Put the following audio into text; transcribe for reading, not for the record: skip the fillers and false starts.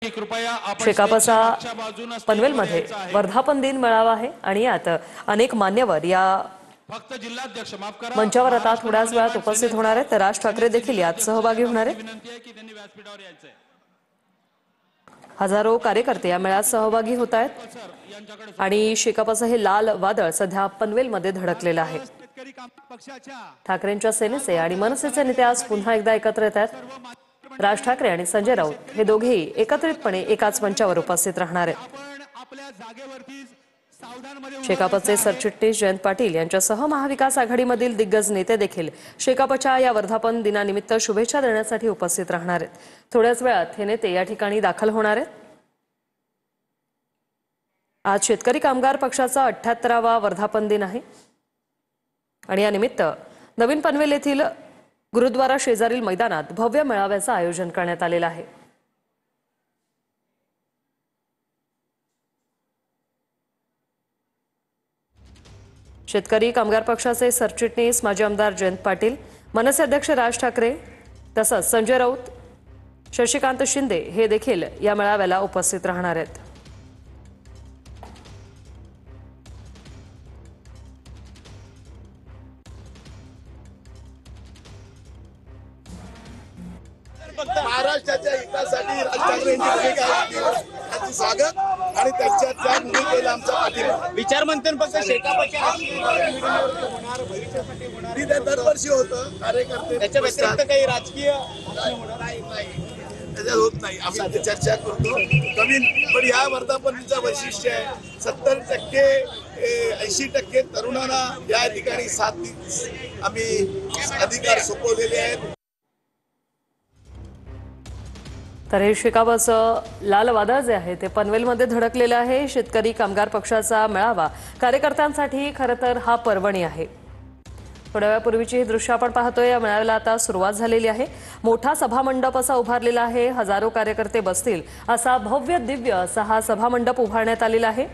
कृपया आपण शेकापचा मागच्या बाजूने पनवेलमध्ये वर्धापन दिन मेळावा आहे आणि यात अनेक मान्यवर या फक्त जिल्हाध्यक्ष माफ करा मंचावर आता थोड्याच वेळात उपस्थित होणार आहेत। तर राज ठाकरे देखील यात सहभागी होणार आहेत। विनंती आहे की त्यांनी व्यासपीठावर यायचं आहे। हजारो कार्यकर्ते या मेळ्यात सहभागी होत आहेत आणि शेकापचं हे लाल वादळ सध्या पनवेलमध्ये धडकलेलं आहे। ठाकरेंच्या सेनेचे आणि मनसेचे नेते आज पुन्हा एकदा एकत्र येत आहेत। राज ठाकरे आणि संजय राऊत हे दोघेही एकत्रितपणे एकाच मंचावर उपस्थित राहणार आहेत। शेकापचे सरचिटणीस जयंत पाटील यांच्यासह महाविकास आघाडीमधील दिग्गज नेते देखील शेकापच्या या वर्धापन दिनानिमित्त शुभेच्छा देण्यासाठी उपस्थित राहणार आहेत। थोड्याच वेळात हे नेते या ठिकाणी दाखल होणार आहेत। आज शेतकरी कामगार पक्षाचा 78वा वर्धापन दिन आहे आणि या निमित्त नवीन पनवेल येथील गुरुद्वारा शेजारील मैदानात भव्य मेळाव्याचं आयोजन करण्यात आलेलं आहे। शेतकरी कामगार पक्षाचे सरचिटणीस माजी आमदार जयंत पाटील, मनसे अध्यक्ष राज ठाकरे तसंच संजय राऊत, शशिकांत शिंदे हे देखील या मेळाव्याला उपस्थित राहणार आहेत। महाराष्ट्राच्या हितासाठी राज ठाकरे यांचे स्वागत आणि त्याच्या भूमिकेला आमचा पाठिंबा। विचार मंथन फक्त शेकापच्या दरवर्षी होतं कार्यकर्ते त्याच्या व्यतिरिक्त काही राजकीय नाही त्याच्यात होत नाही। आम्ही ते चर्चा करतो कमी पण या वर्धापनाचं वैशिष्ट्य आहे 70% 80% तरुणांना या ठिकाणी साथ आम्ही अधिकार सोपवलेले आहेत। तर हे शेकापचं लाल वादळ जे आहे ते पनवेलमध्ये धडकलेलं आहे। शेतकरी कामगार पक्षाचा मेळावा कार्यकर्त्यांसाठी खरं तर हा पर्वणी आहे। थोड्या वेळापूर्वीची ही दृश्य आपण पाहतोय। या मेळाव्याला आता सुरुवात झालेली आहे। मोठा सभामंडप असा उभारलेला आहे। हजारो कार्यकर्ते बसतील असा भव्य दिव्य असा हा सभामंडप उभारण्यात आलेला आहे।